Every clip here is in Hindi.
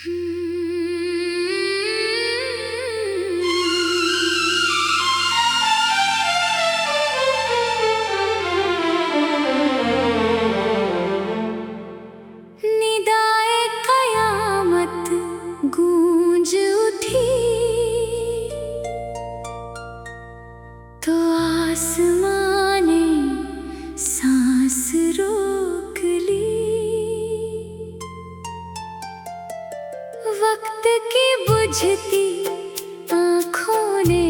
निदाए कयामत गूंज उठी तो आसमां ने सांस रोक ली। वक्त की बुझती आँखों ने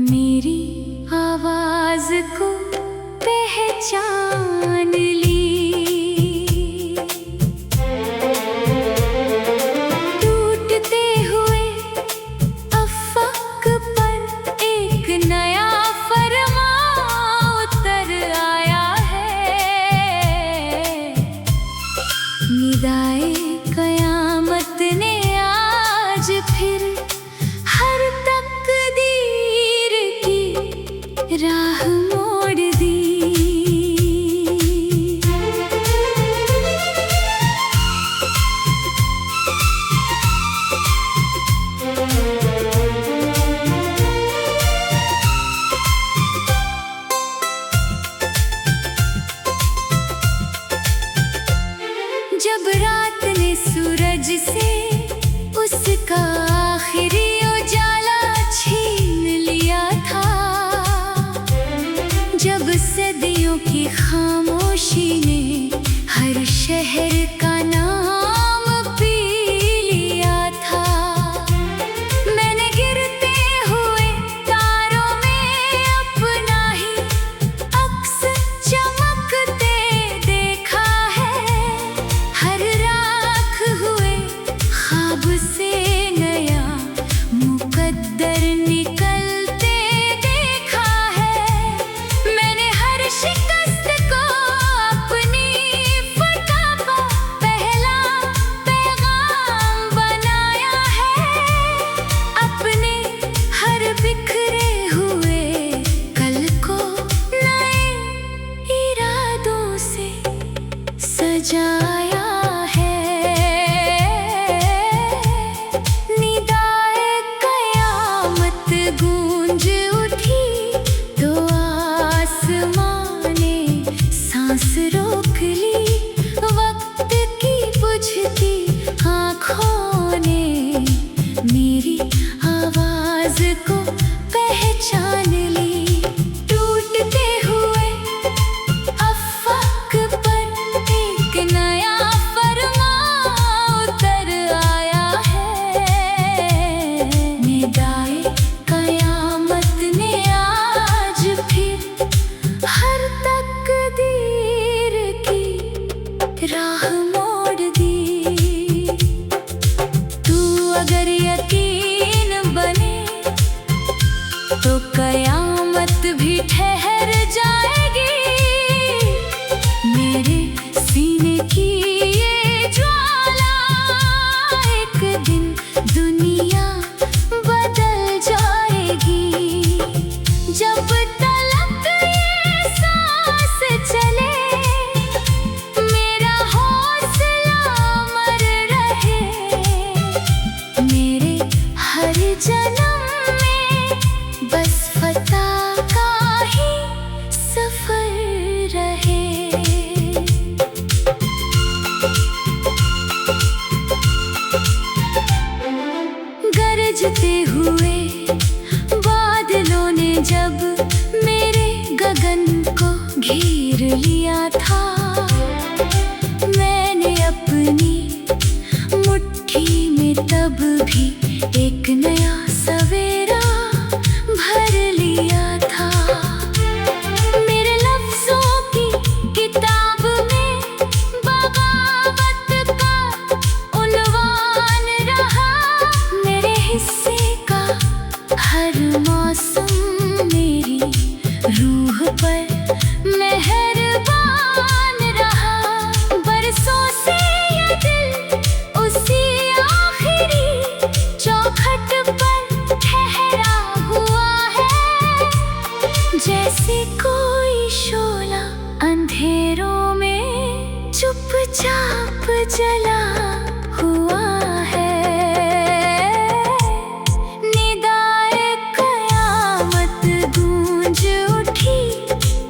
मेरी आवाज को पहचान ली। टूटते हुए अफ़क़ पर एक नया फरमान उतर आया है। निदाए कयामत ने आज फिर हर तकदीर की राह मोड़ दी। जब रात ने सूरज से उसका आखिरी उजाला छीन लिया था, जब सदियों की खामोशी ने हर शहर का नाम पी लिया था, मैंने गिरते हुए तारों में अपना ही अक्स चमकते देखा है। हर राख हुए ख्वाब से नया मुकद्दर निकलते देखा है। मैंने हर शिकस्त को अपनी फतह का पहला पैगाम बनाया है। अपने हर बिखरे हुए कल को नए इरादों से सजाया है। निदाए कयामत गूंज उठी तो आसमां ने सांस रोक ली। वक्त की बुझती आँखों ने मेरी आवाज को पहचान ली। टूटते हुए अफ़क़ पर एक नया फरमान उतर आया है। निदाए कयामत ने आज फिर हर तकदीर की राह मोड़ दी। तू अगर यकीन बने तो कयामत भी ठहर जाएगी। मेरे सीने की ये ज्वाला एक दिन दुनिया बदल जाएगी। जब तलक ये सांस चले मेरा हौसला अमर रहे। मेरे हर जन्म में बस फतह का ही सफर रहे। गरजते हुए बादलों ने जब मेरे गगन को घेर लिया था, मैंने अपनी मुट्ठी में तब भी एक नया सवेरा भर लिया था। मेरे लफ्ज़ों की किताब में बगावत का उन्वान रहा। मेरे हिस्से का हर मौसम मेरी रूह पर मेहरबान रहा। बरसों से ये दिल उसी आखिरी चौखट पर ठहरा हुआ है। जैसे कोई शोला अंधेरों में चुपचाप जला हुआ है। निदाए कयामत गूंज उठी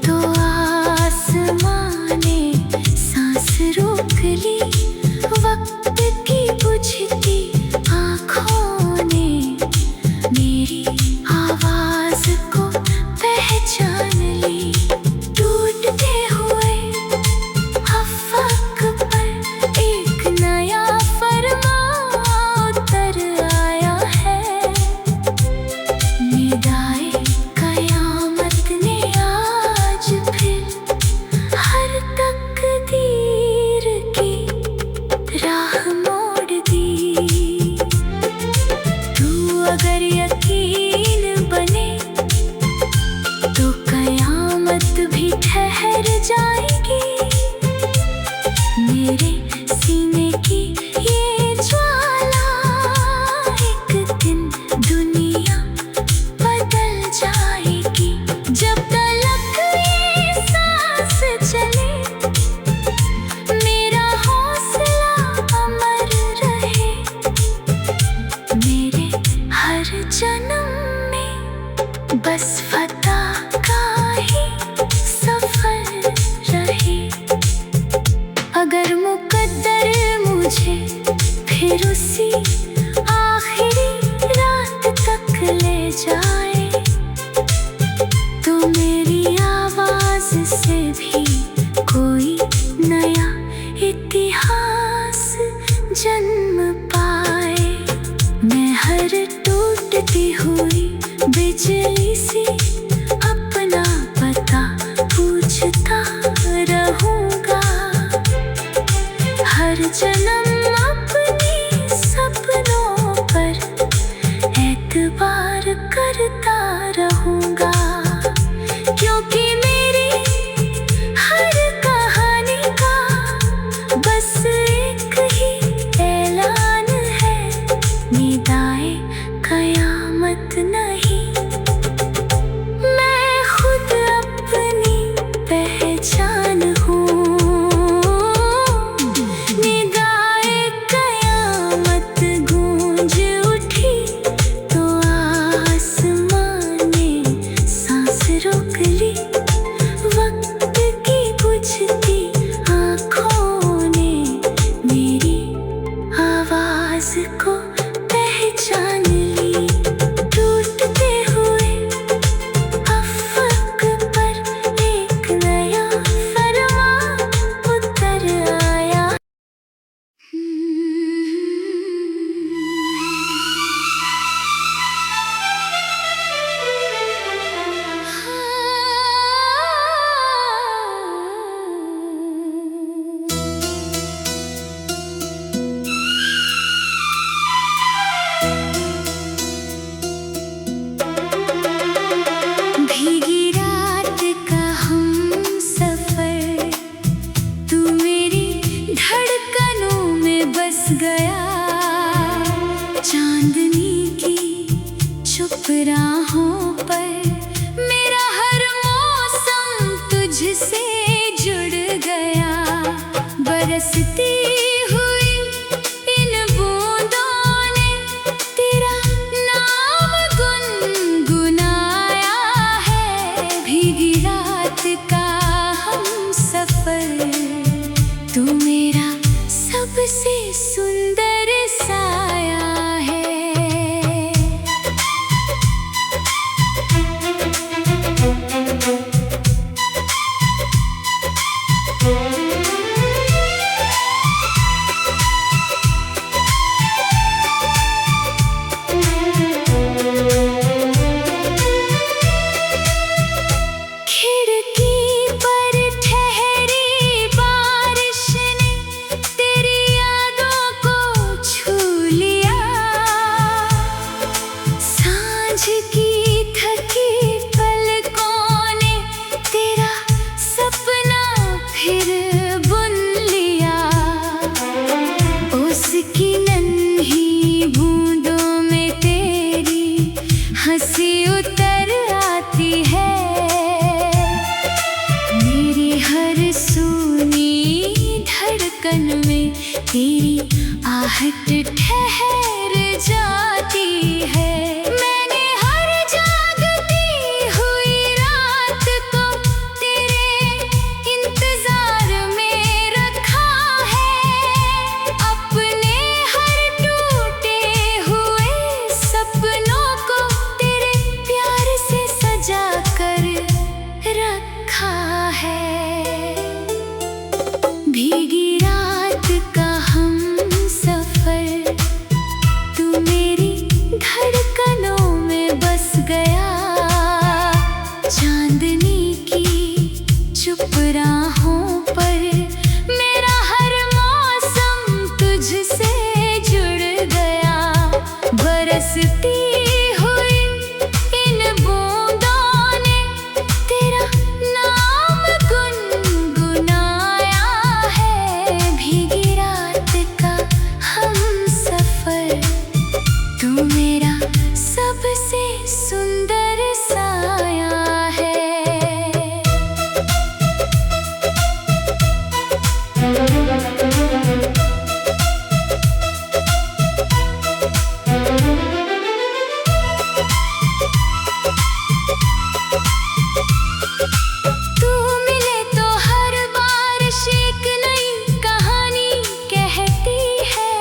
तो आसमां ने सांस रोक ली। वक्त की बुझती आँखों ने मेरी आवाज को पहचान ली। टूटते हुए अफ़क़ पर एक नया फरमान उतर आया है। निदाए कयामत ने आज फिर हर तकदीर की राह मोड़ दी। तू अगर यकीन बने तो कयामत भी ठहर जाएगी। मेरे सीने की ये ज्वाला एक दिन दुनिया बदल जाएगी। जब तलक ये सांस चले मेरा हौसला अमर रहे। मेरे हर जन्म में बस फतह का ही सफर रहे। अगर मुकद्दर मुझे फिर उसी आखिरी रात तक ले जाए तो मेरी आवाज से भी कोई नया इतिहास जन्म पाए। मैं हर टूटती हुई बिजली से अपना पता पूछता रहूंगा। हर जन्म अपने सपनों पर एतबार करता रहूंगा। क्योंकि मेरी हर कहानी का बस एक ही ऐलान है। निदाए कयामत नहीं, मैं खुद अपनी पहचान हूँ। निदाए कयामत गूंज उठी तो आसमां ने सांस रोक ली। वक्त की बुझती आँखों ने मेरी आवाज को पहचान ली। टूटते हुए अफ़क़ पर एक नया फरमान उतर आया। भीगी रात का हम सफर तू मेरी धड़कनों में बस गया। चांदनी की चुप राहों पर मेरा हर मौसम तुझसे जुड़ गया। बरसती हुई इन बूंदों ने तेरा नाम गुनगुनाया है। भीगी रात का हम सफर तू मेरा सबसे सुंदर साया है। खिड़की पर ठहरी बारिश ने तेरी यादों को छू लिया। सांझ की थकी पलकों ने तेरा सपना फिर बुन लिया। उसकी नन्ही बूंदों में तेरी हंसी उतर आती है। मेरी हर सूनी धड़कन में तेरी आहट ठहर जाती है। मैंने हर जागती हुई रात को तेरे इंतजार में रखा है। अपने हर टूटे हुए सपनों को तेरे प्यार से सजा कर रखा है। भीगी रात का हम सफर, तू मेरी धड़कनों में बस गया। चांदनी की चुप राहों पर मेरा हर मौसम तुझसे जुड़ गया। बरसती हुई इन बूंदों ने तेरा नाम गुनगुनाया है। भीगी रात का हम सफर, तू मेरा सबसे सुंदर साया है। तू मिले तो हर बार एक नई कहानी कहती है।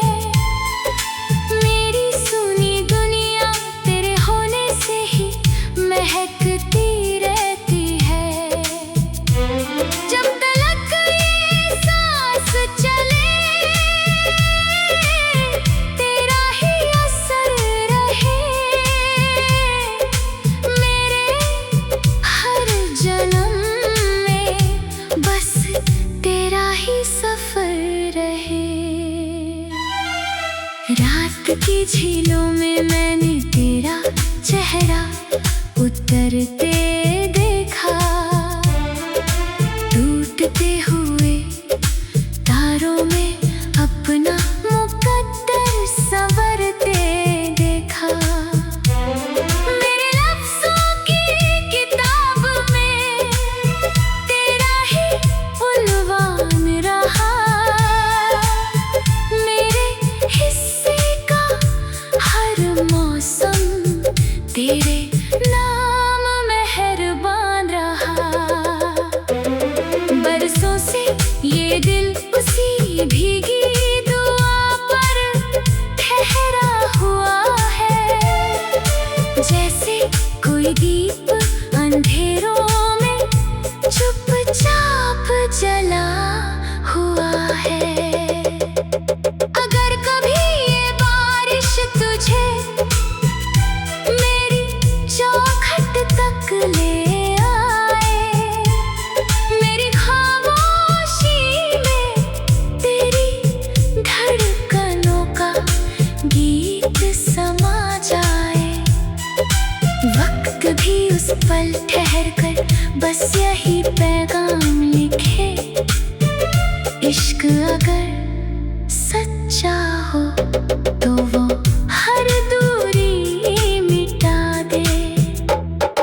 मेरी सुनी दुनिया तेरे होने से ही महकती रहती है। जब तलक ये सांस चले तेरा ही असर रहे। मेरे हर जन्म में बस तेरा ही सफर रहे। रात की झीलों में मैंने तेरा चेहरा उतरते देखा। टूटते हुए तारों में अपना मुकद्दर संवरते देखा। मेरे लफ्ज़ों की किताब में तेरा ही उन्वान रहा। मेरे हिस्से का हर मौसम तेरे नाम मेहरबान रहा। बरसों से ये दिल उसी भीगी दुआ पर ठहरा हुआ है। जैसे कोई दीप अंधेरों में चुपचाप जला हुआ है। अगर कभी ये बारिश तुझे मेरी चौखट तक ले आए, मेरी खामोशी में तेरी धड़कनों का गीत समा जाए। वक्त भी उस पल ठहर कर बस यही पैगाम लिखे। इश्क अगर सच्चा हो तो वो हर दूरी मिटा दे।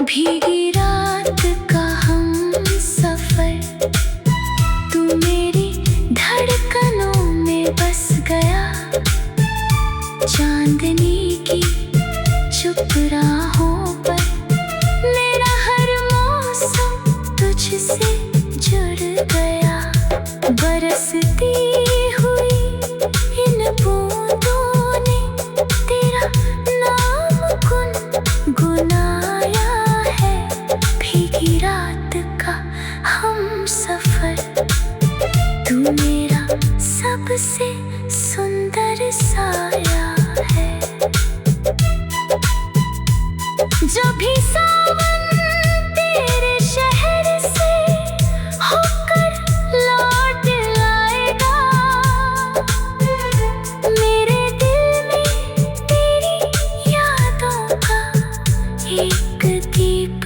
भीगी रात का हम सफर, तू मेरी धड़कनों में बस गया। चांदनी की चुप राहों पर मेरा हर मौसम तुझसे जुड़ गया। बरसती हुई इन बूंदों ने तेरा नाम गुनगुनाया है। भीगी रात का हम सफर, तू मेरा सबसे सुंदर साया है। जब भी सावन तेरे शहर से होकर लौट आएगा, मेरे दिल में तेरी यादों का एक दीप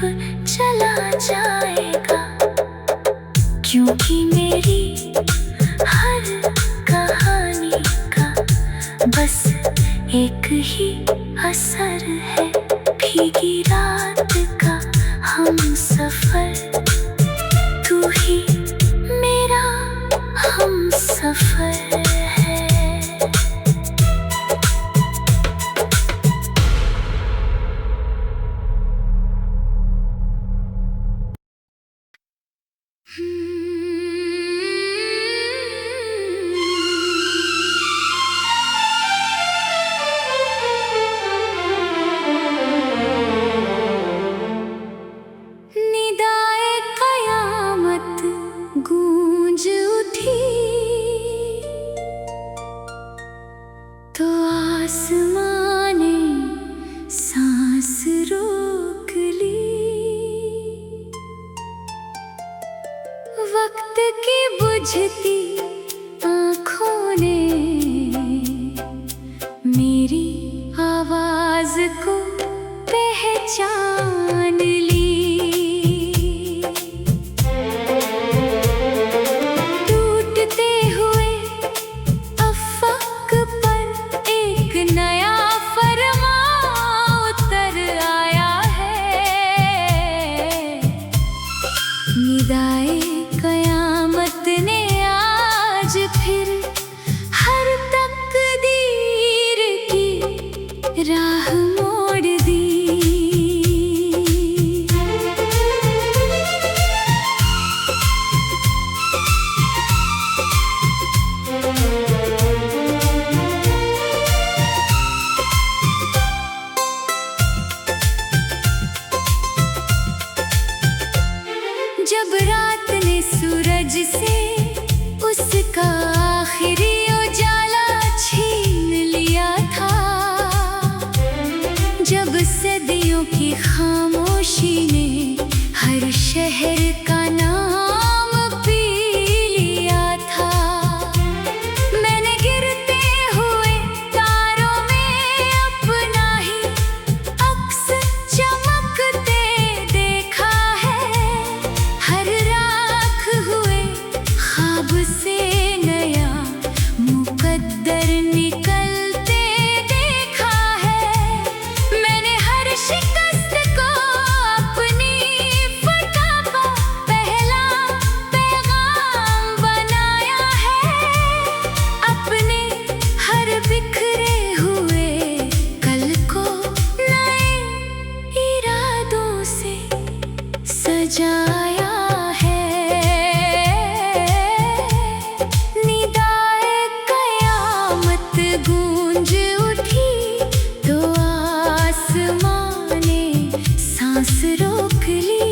जला जाएगा। क्योंकि मेरी हर कहानी का बस एक ही असर है। भीगी रात का हम सफर, तू ही मेरा हम सफर है। तो आसमां ने सांस रोक ली। वक्त की बुझती आँखों ने मेरी आवाज को पहचान ली। टूटते हुए अफ़क़ पर एक नया फरमान उतर आया है। निदाए क़यामत ने आज फिर हर तकदीर की राह मोड़ दी। जब रात ने सूरज से उसका आखिरी उजाला छीन लिया था, जब सदियों की खामोशी ने हर शहर का नाम पी लिया था, मैंने गिरते हुए तारों में अपना ही अक्स चमकते देखा है। हर राख हुए ख्वाब से नया मुकद्दर निकलते देखा है। मैंने हर शिकस्त को अपनी फतह का पहला पैगाम बनाया है। अपने हर बिखरे हुए कल को नए इरादों से सजाया है। निदाए क़यामत गूंज उठी तो आसमां ने सांस रोक ली।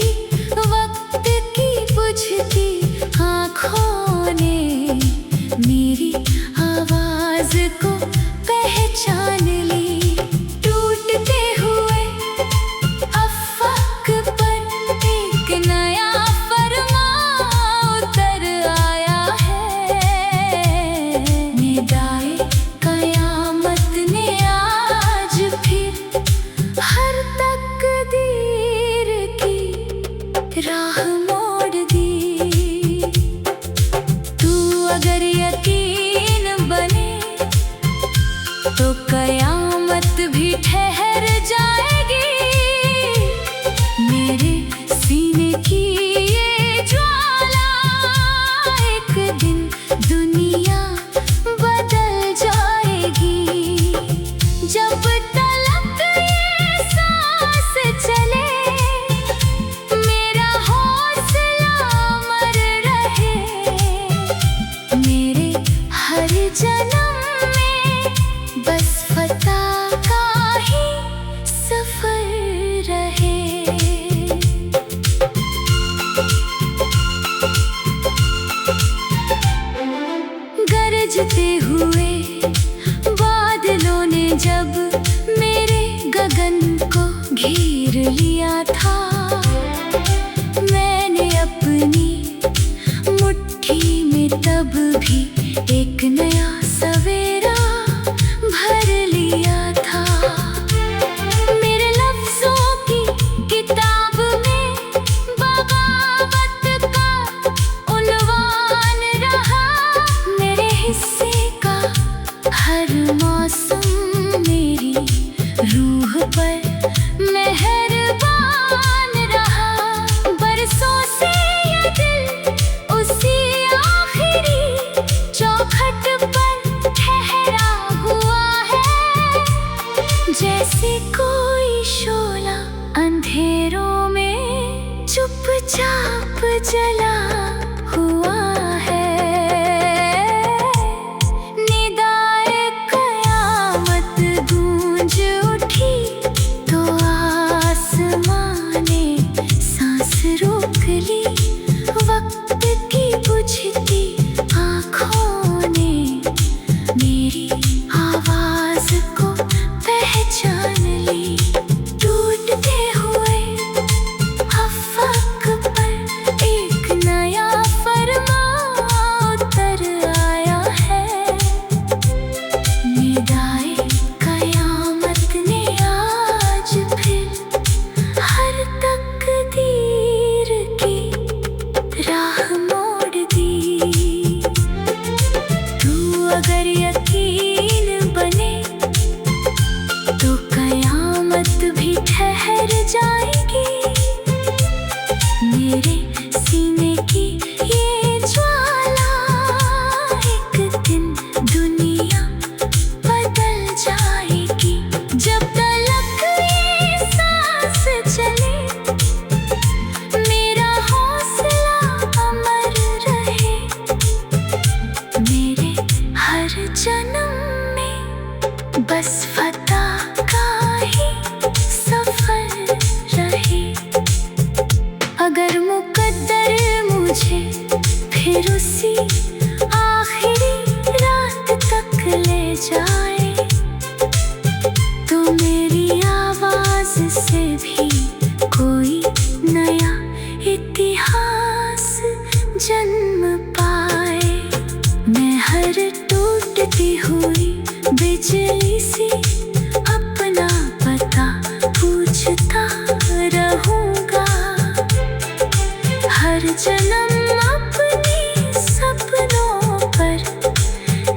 वक्त की बुझती आँखों ने मेरी आवाज को पहचान ली। टूटते हुए अफ़क़ पर एक नया फरमान उतर आया है। निदाए क़यामत ने आज फिर हर तकदीर की राह मोड़ दी। तू अगर यकीन बने तो क़यामत भी ठहर जाएगी। मेरे सीने की ये ज्वाला एक दिन दुनिया बदल जाएगी। जब तलक ये सांस चले मेरा हौसला अमर रहे। मेरे हर जन्म में बस फतह का ही सफर रहे। गरजते हुए बादलों ने जब मेरे गगन को घेर लिया था, मैंने अपनी मुट्ठी में तब भी एक नया सवेरा भर लिया था। मेरे लफ्ज़ों की किताब में बगावत का उन्वान रहा। मेरे हिस्से का हर मौसम मेरी रूह पर मेहरबान रहा। बरसों से ये दिल उसी आखिरी चौखट पर ठहरा हुआ है। जैसे कोई शोला अंधेरों में चुपचाप जला हुआ है। निदाए क़यामत गूंज उठी तो आसमां ने सांस रोक ली। वक्त की बुझती आँखों ने मेरी आवाज जन्म में बस फता का ही सफर रहे। अगर मुकद्दर मुझे फिर उसी आखिरी रात तक ले जाए, तो मेरी आवाज से भी कोई नया इतिहास जन्म पाए। मैं हर टूटती हुई बिजली सी अपना पता पूछता रहूंगा। हर जन्म अपने सपनों पर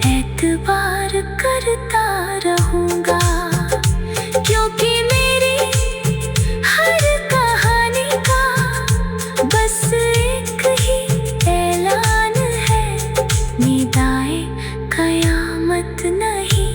एतबार करता रहूंगा, क्योंकि मेरी हर कहानी का बस एक ही ऐलान है, निदाए कयामत नहीं।